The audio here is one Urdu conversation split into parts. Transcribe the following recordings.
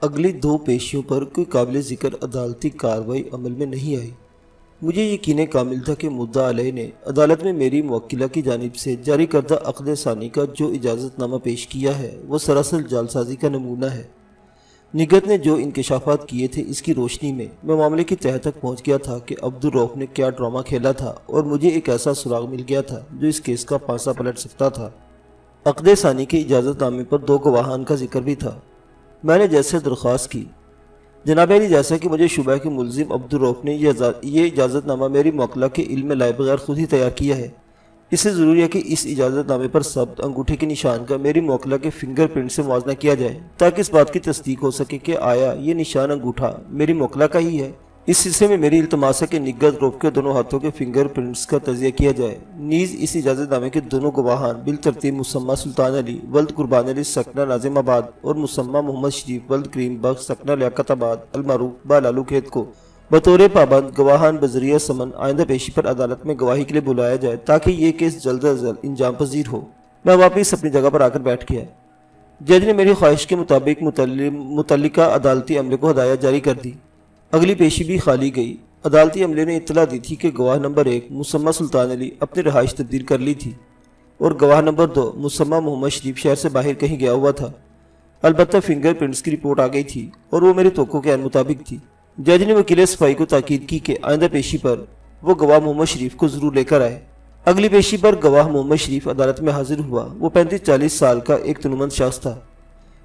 اگلی دو پیشیوں پر کوئی قابل ذکر عدالتی کارروائی عمل میں نہیں آئی۔ مجھے یقین کامل تھا کہ مدعا علیہ نے عدالت میں میری موکلہ کی جانب سے جاری کردہ عقد ثانی کا جو اجازت نامہ پیش کیا ہے وہ سراسر جعلسازی کا نمونہ ہے۔ نگہت نے جو انکشافات کیے تھے اس کی روشنی میں معاملے کی تہہ تک پہنچ گیا تھا کہ عبدالرؤف نے کیا ڈرامہ کھیلا تھا، اور مجھے ایک ایسا سراغ مل گیا تھا جو اس کیس کا پانسا پلٹ سکتا تھا۔ عقد ثانی کے اجازت نامے پر دو گواہان کا ذکر بھی تھا۔ میں نے جیسے درخواست کی، جناب علی، جیسا کہ مجھے شبہ ہے کہ ملزم عبدالرؤف نے یہ اجازت نامہ میری موکلہ کے علم میں لائے بغیر خود ہی تیار کیا ہے، اس سے ضروری ہے کہ اس اجازت نامے پر ثبت انگوٹھے کے نشان کا میری موکلہ کے فنگر پرنٹ سے موازنہ کیا جائے تاکہ اس بات کی تصدیق ہو سکے کہ آیا یہ نشان انگوٹھا میری موکلہ کا ہی ہے۔ اس سلسلے میں میری التماس ہے کہ نگہت رؤف کے دونوں ہاتھوں کے فنگر پرنٹس کا تجزیہ کیا جائے۔ نیز اس اجازت نامے کے دونوں گواہان بالترتیب مسمى سلطان علی ولد قربان علی سکنہ ناظم آباد اور مسمى محمد شریف ولد کریم بخش سکنہ لیاقت آباد المعروف بالالو کھیت کو بطور پابند گواہان بذریعہ سمن آئندہ پیشی پر عدالت میں گواہی کے لیے بلایا جائے تاکہ یہ کیس جلد از جلد انجام پذیر ہو۔ میں واپس اپنی جگہ پر آ کر بیٹھ گیا۔ جج نے میری خواہش کے مطابق متعلقہ عدالتی عملے کو ہدایت جاری کر دی۔ اگلی پیشی بھی خالی گئی۔ عدالتی عملے نے اطلاع دی تھی کہ گواہ نمبر 1 مسمى سلطان علی اپنی رہائش تبدیل کر لی تھی اور گواہ نمبر 2 مسمى محمد شریف شہر سے باہر کہیں گیا ہوا تھا۔ البتہ فنگر پرنٹس کی رپورٹ آ گئی تھی اور وہ میرے توقع کے عین مطابق تھی۔ جج نے وکیل صفائی کو تاکید کی کہ آئندہ پیشی پر وہ گواہ محمد شریف کو ضرور لے کر آئے۔ اگلی پیشی پر گواہ محمد شریف عدالت میں حاضر ہوا۔ وہ 35-40 سال کا ایک تنومند شخص تھا۔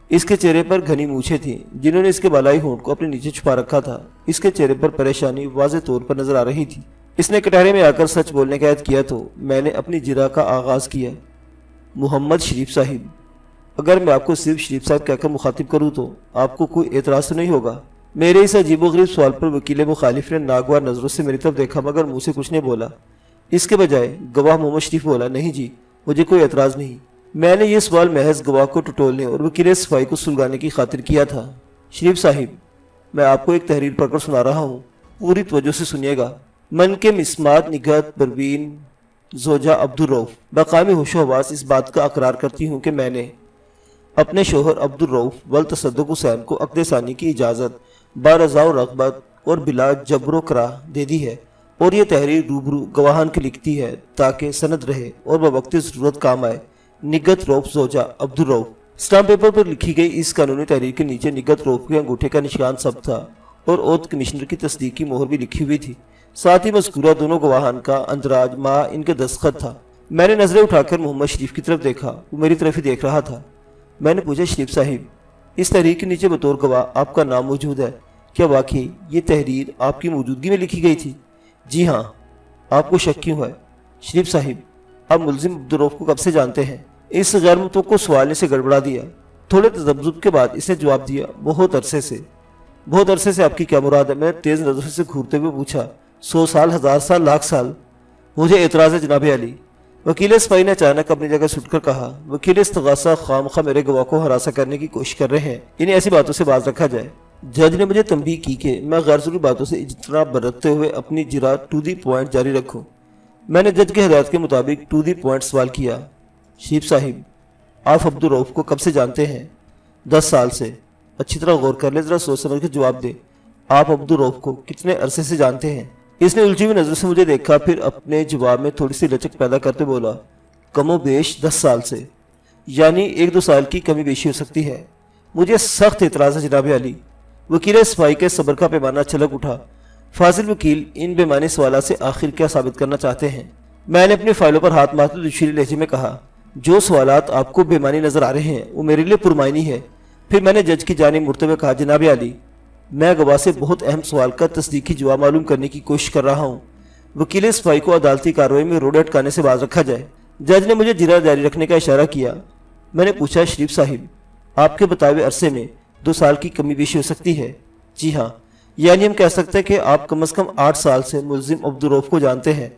اس کے چہرے پر گھنی مونچھیں تھیں جنہوں نے اس کے بالائی ہونٹ کو اپنے نیچے چھپا رکھا تھا۔ اس کے چہرے پر پریشانی واضح طور پر نظر آ رہی تھی۔ اس نے کٹہرے میں آ کر سچ بولنے کا عہد کیا تو میں نے اپنی جرح کا آغاز کیا۔ محمد شریف صاحب، اگر میں آپ کو صرف شریف صاحب کہہ کر مخاطب کروں تو آپ کو کوئی اعتراض تو نہیں ہوگا؟ میرے اس عجیب و غریب سوال پر وکیل مخالف نے ناگوار نظروں سے میری طرف دیکھا مگر منہ سے کچھ نہیں بولا۔ اس کے بجائے گواہ محمد شریف بولا، نہیں جی، مجھے کوئی اعتراض نہیں۔ میں نے یہ سوال محض گواہ کو ٹٹولنے اور وکیل صفائی کو سلگانے کی خاطر کیا تھا۔ شریف صاحب، میں آپ کو ایک تحریر پڑھ کر سنا رہا ہوں، پوری توجہ سے سنیے گا۔ من کے مسمات نگہت پروین زوجہ عبدالرؤف، بقامی ہوش و حواس اس بات کا اقرار کرتی ہوں کہ میں نے اپنے شوہر عبدالرؤف ولد تصدق حسین کو عقد ثانی کی اجازت بارضا و رغبت اور بلا جبر و کراہ دے دی ہے، اور یہ تحریر روبرو گواہان کی لکھتی ہے تاکہ سند رہے اور بوقت ضرورت کام آئے۔ نگہت رؤف زوجہ عبدالرؤف۔ اسٹامپ پیپر پر لکھی گئی اس قانونی تحریر کے نیچے نگہت رؤف کے انگوٹھے کا نشان سب تھا اور اوتھ کمشنر کی تصدیق کی مہر بھی لکھی ہوئی تھی۔ ساتھ ہی مذکورہ دونوں گواہان کا اندراج مع ان کے دستخط تھا۔ میں نے نظریں اٹھا کر محمد شریف کی طرف دیکھا، وہ میری طرف ہی دیکھ رہا تھا۔ میں نے پوچھا، شریف صاحب، اس تحریر کے نیچے بطور گواہ آپ کا نام موجود ہے، کیا واقعی یہ تحریر آپ کی موجودگی میں لکھی گئی تھی؟ جی ہاں۔ آپ کو شک کیوں ہے؟ شریف صاحب، آپ ملزم عبدالرؤف کو کب سے جانتے ہیں؟ اس غیر متوقع سوال نے اسے گڑبڑا دیا۔ تھوڑے تذبذب کے بعد اس نے جواب دیا، بہت عرصے سے۔ بہت عرصے سے آپ کی کیا مراد ہے؟ میں نے تیز نظروں سے گھورتے ہوئے پوچھا۔ 100 سال، 1000 سال، لاکھ سال؟ مجھے اعتراض ہے جناب علی۔ وکیل صفائی نے اچانک اپنی جگہ سٹ کر کہا، وکیل استغاثہ خواہ میرے گواہ کو ہراساں کرنے کی کوشش کر رہے ہیں، انہیں ایسی باتوں سے باز رکھا جائے۔ جج نے مجھے تنبیہ کی کہ میں غیر ضروری باتوں سے اجتناب برتتے ہوئے اپنی جرح ٹو دی پوائنٹ جاری رکھوں۔ میں نے جج کے ہدایت کے مطابق ٹو دی پوائنٹ سوال کیا، شریف صاحب، آپ عبدالرؤف کو کب سے جانتے ہیں؟ 10 سال سے۔ اچھی طرح غور کر لے، ذرا سوچ سمجھ کے جواب دے۔ آپ عبدالرؤف کو کتنے عرصے سے جانتے ہیں؟ اس نے الجھی ہوئی نظر سے مجھے دیکھا، پھر اپنے جواب میں تھوڑی سی لچک پیدا کرتے بولا، کم و بیش 10 سال سے، یعنی 1-2 سال کی کمی بیشی ہو سکتی ہے۔ مجھے سخت اعتراض ہے جناب علی۔ وکیل صفائی کے صبر کا پیمانہ چھلک اٹھا۔ فاضل وکیل ان بے معنی سوالات سے آخر کیا ثابت کرنا چاہتے ہیں؟ میں نے اپنی فائلوں پر ہاتھ مارتے دوسری لہجے میں کہا، جو سوالات آپ کو بے معنی نظر آ رہے ہیں وہ میرے لیے پرمعنی ہے۔ پھر میں نے جج کی جانب مڑتے ہوئے کہا، جناب علی، میں گواہ سے بہت اہم سوال کا تصدیقی جواب معلوم کرنے کی کوشش کر رہا ہوں۔ وکیل صفائی کو عدالتی کارروائی میں روڑے اٹکانے سے باز رکھا جائے۔ جج نے مجھے جرح جاری رکھنے کا اشارہ کیا۔ میں نے پوچھا، شریف صاحب، آپ کے بتائے ہوئے عرصے میں 2 سال کی کمی بیشی ہو سکتی ہے؟ جی ہاں، یعنی ہم کہہ سکتے ہیں کہ آپ کم از کم 8 سال سے ملزم عبدالرؤف کو جانتے ہیں؟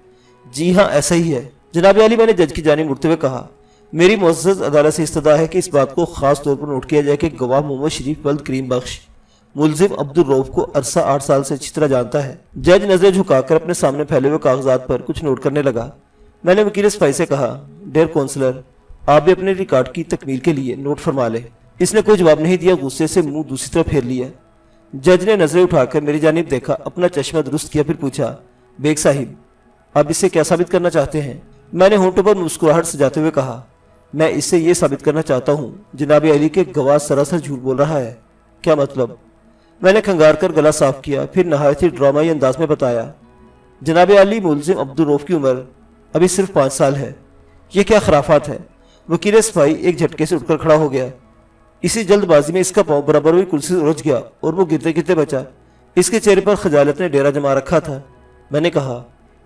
جی ہاں، ایسا ہی ہے جناب علی۔ میں نے جج کی جانب مڑتے ہوئے کہا، میری معزز عدالت سے استدعا ہے کہ اس بات کو خاص طور پر نوٹ کیا جائے کہ گواہ محمد شریف ولد کریم بخش ملزم عبدالرؤف کو عرصہ 8 سال سے اچھی طرح جانتا ہے۔ جج نظریں جھکا کر اپنے سامنے پھیلے ہوئے کاغذات پر کچھ نوٹ کرنے لگا۔ میں نے وکیل صفائی سے کہا، ڈیئر کونسلر، آپ بھی اپنے ریکارڈ کی تکمیل کے لیے نوٹ فرما لیں۔ اس نے کوئی جواب نہیں دیا، غصے سے منہ دوسری طرف پھیر لیا۔ جج نے نظریں اٹھا کر میری جانب دیکھا، اپنا چشمہ درست کیا، پھر پوچھا، بیگ صاحب آپ اس سے کیا ثابت کرنا چاہتے ہیں؟ میں نے ہونٹوں پر مسکراہٹ سجاتے ہوئے کہا، میں اس سے یہ ثابت کرنا چاہتا ہوں جناب علی کے گواہ سراسر جھوٹ بول رہا ہے۔ کیا مطلب؟ میں نے کھنگار کر گلا صاف کیا، پھر نہایت ہی ڈرامائی انداز میں بتایا، جناب علی ملزم عبدالرؤف کی عمر ابھی صرف 5 سال ہے۔ یہ کیا خرافات ہے؟ وکیل صفائی ایک جھٹکے سے اٹھ کر کھڑا ہو گیا۔ اسی جلد بازی میں اس کا پاؤں برابر ہوئی کرسی سے الجھ گیا اور وہ گرتے گرتے بچا۔ اس کے چہرے پر خجالت نے ڈیرا جما رکھا تھا۔ میں نے کہا،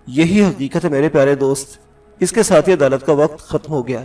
یہی حقیقت ہے میرے پیارے دوست، اس کے ساتھ ہی عدالت کا وقت ختم ہو گیا۔